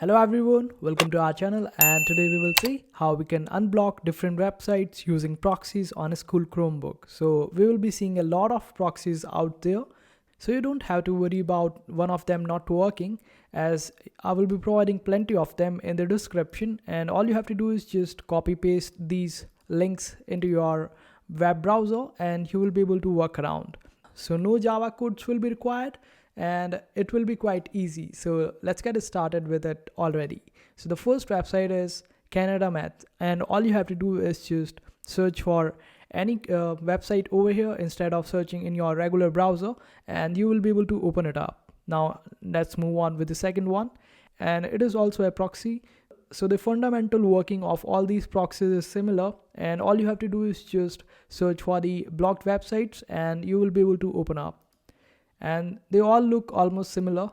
Hello everyone, welcome to our channel, and today we will see how we can unblock different websites using proxies on a school Chromebook. So we will be seeing a lot of proxies out there, so you don't have to worry about one of them not working, as I will be providing plenty of them in the description, and all you have to do is just copy paste these links into your web browser and you will be able to work around. So no Java codes will be required and it will be quite easy. So let's get started with it already. So the first website is Canada Math, and all you have to do is just search for any website over here instead of searching in your regular browser, and you will be able to open it up. Now let's move on with the second one, and it is also a proxy. So the fundamental working of all these proxies is similar, and all you have to do is just search for the blocked websites and you will be able to open up, and they all look almost similar.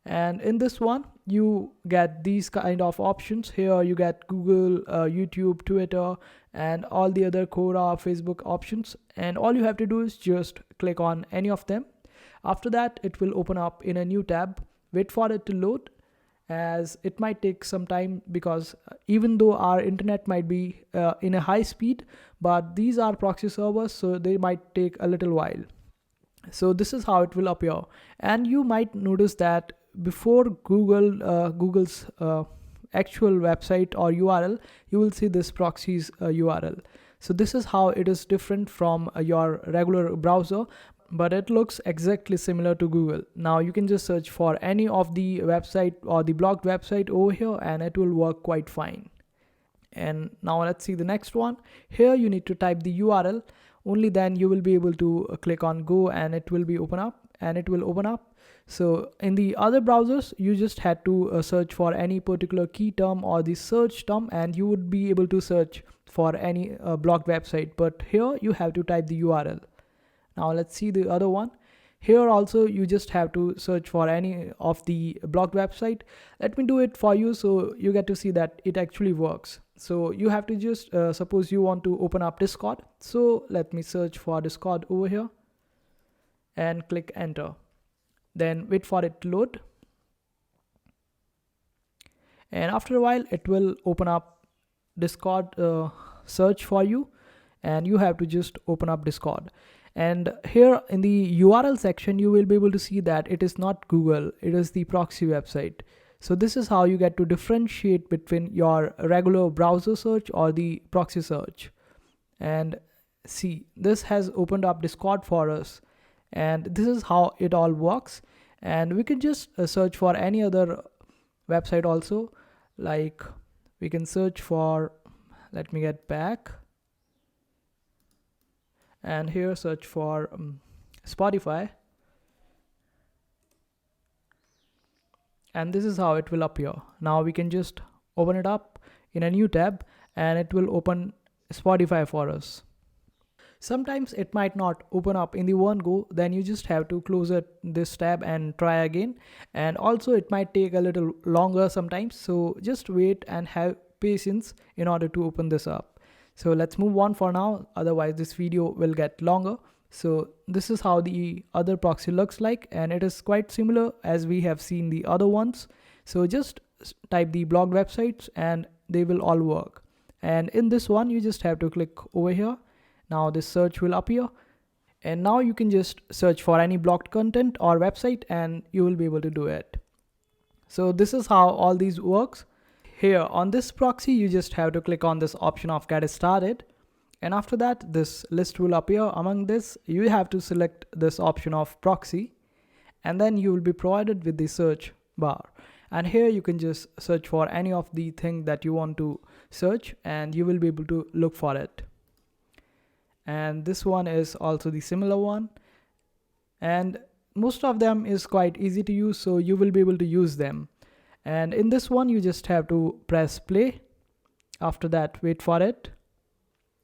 And in this one you get these kind of options. Here you get Google, YouTube, Twitter, and all the other Quora, Facebook options, and all you have to do is just click on any of them. After that it will open up in a new tab. Wait for it to load, as it might take some time, because even though our internet might be in a high speed, but these are proxy servers, so they might take a little while. So this is how it will appear, and you might notice that before Google's actual website or URL, you will see this proxies URL. So this is how it is different from your regular browser, but it looks exactly similar to Google. Now you can just search for any of the website or the blocked website over here and it will work quite fine. And now let's see the next one. Here you need to type the URL. Only then you will be able to click on go and it will be open up, and it will open up. So in the other browsers you just had to search for any particular key term or the search term and you would be able to search for any blocked website, but here you have to type the URL. Now let's see the other one. Here also you just have to search for any of the blocked website. Let me do it for you so you get to see that it actually works. So you have to just suppose you want to open up Discord. So let me search for Discord over here and click enter. Then wait for it to load. And after a while it will open up Discord search for you, and you have to just open up Discord. And here in the URL section you will be able to see that it is not Google, it is the proxy website. So this is how you get to differentiate between your regular browser search or the proxy search. And see, this has opened up Discord for us, and this is how it all works. And we can just search for any other website also, like we can search for, let me get back, and here search for Spotify, and this is how it will appear. Now we can just open it up in a new tab and it will open Spotify for us. Sometimes it might not open up in the one go, then you just have to close this tab and try again, and also it might take a little longer sometimes, so just wait and have patience in order to open this up. So let's move on for now, otherwise this video will get longer. So this is how the other proxy looks like, and it is quite similar as we have seen the other ones. So just type the blocked websites and they will all work. And in this one you just have to click over here. Now this search will appear, and now you can just search for any blocked content or website and you will be able to do it. So this is how all these works. Here on this proxy you just have to click on this option of get started, and after that this list will appear. Among this you have to select this option of proxy, and then you will be provided with the search bar, and here you can just search for any of the thing that you want to search and you will be able to look for it. And this one is also the similar one, and most of them is quite easy to use, so you will be able to use them. And in this one you just have to press play. After that wait for it.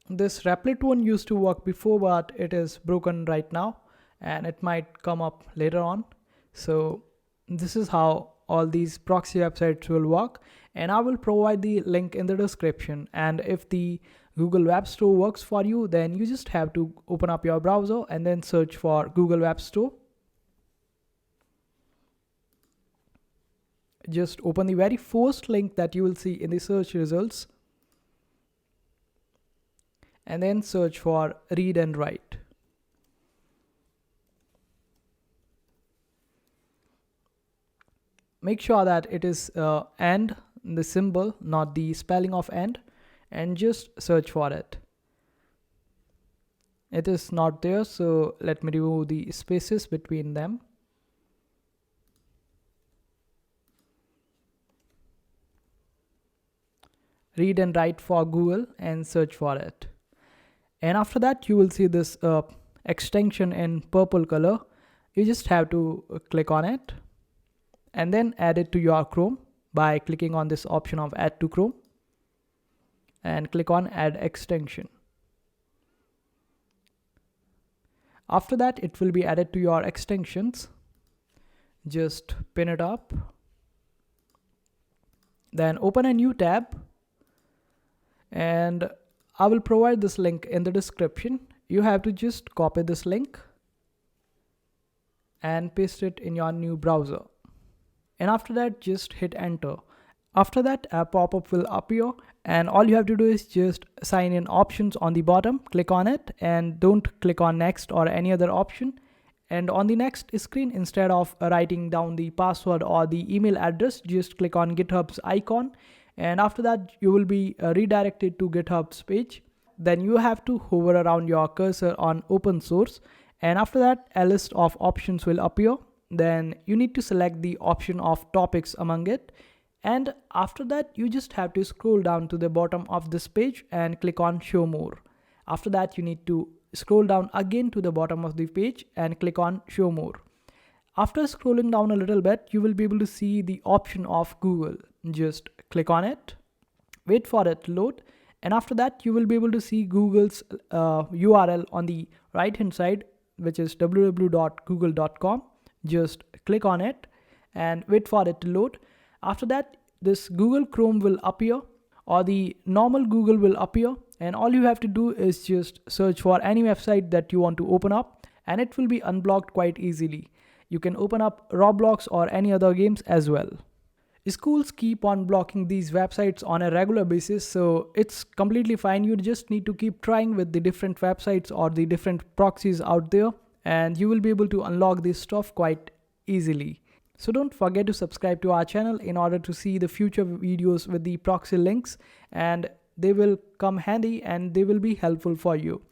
This Replit one used to work before, but it is broken right now and it might come up later on. So this is how all these proxy websites will work, and I will provide the link in the description. And if the Google Web Store works for you, then you just have to open up your browser and then search for Google Web Store. just open the very first link that you will see in the search results and then search for read and write. Make sure that it is and the symbol, not the spelling of and just search for it. It is not there, so let me remove the spaces between them. Read and write for Google and search for it. And after that, you will see this extension in purple color. You just have to click on it and then add it to your Chrome by clicking on this option of add to Chrome and click on add extension. After that, it will be added to your extensions. Just pin it up. Then open a new tab. And I will provide this link in the description. You have to just copy this link and paste it in your new browser. And after that, just hit enter. After that, a pop-up will appear and all you have to do is just sign in options on the bottom. Click on it and don't click on next or any other option. And on the next screen, instead of writing down the password or the email address, just click on GitHub's icon. And after that, you will be redirected to GitHub's page. Then you have to hover around your cursor on open source. And after that, a list of options will appear. Then you need to select the option of topics among it. And after that, you just have to scroll down to the bottom of this page and click on show more. After that, you need to scroll down again to the bottom of the page and click on show more. After scrolling down a little bit, you will be able to see the option of Google. Just click on it, wait for it to load. And after that, you will be able to see Google's URL on the right hand side, which is www.google.com. Just click on it and wait for it to load. After that, this Google Chrome will appear or the normal Google will appear. And all you have to do is just search for any website that you want to open up and it will be unblocked quite easily. You can open up Roblox or any other games as well. Schools keep on blocking these websites on a regular basis, so it's completely fine. You just need to keep trying with the different websites or the different proxies out there and you will be able to unlock this stuff quite easily. So don't forget to subscribe to our channel in order to see the future videos with the proxy links, and they will come handy and they will be helpful for you.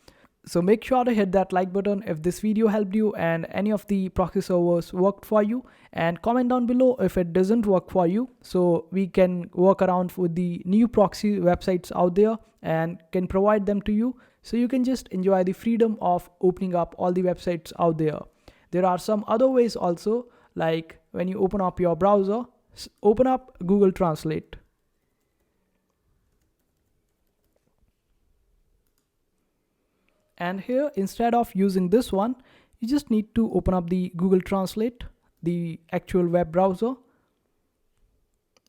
So make sure to hit that like button if this video helped you and any of the proxy servers worked for you, and comment down below if it doesn't work for you so we can work around with the new proxy websites out there and can provide them to you so you can just enjoy the freedom of opening up all the websites out there. There are some other ways also, like when you open up your browser, open up Google Translate. And here, instead of using this one, you just need to open up the Google Translate, the actual web browser.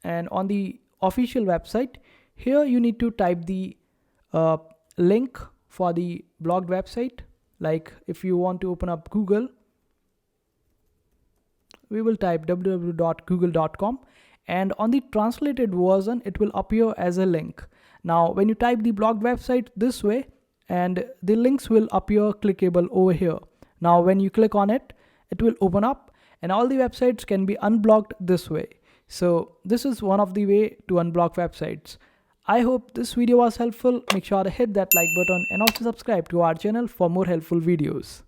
And on the official website, here you need to type the link for the blocked website. Like if you want to open up Google, we will type www.google.com, and on the translated version, it will appear as a link. Now, when you type the blocked website this way, and the links will appear clickable over here. Now, when you click on it, it will open up and all the websites can be unblocked this way. So this is one of the way to unblock websites. I hope this video was helpful. Make sure to hit that like button and also subscribe to our channel for more helpful videos.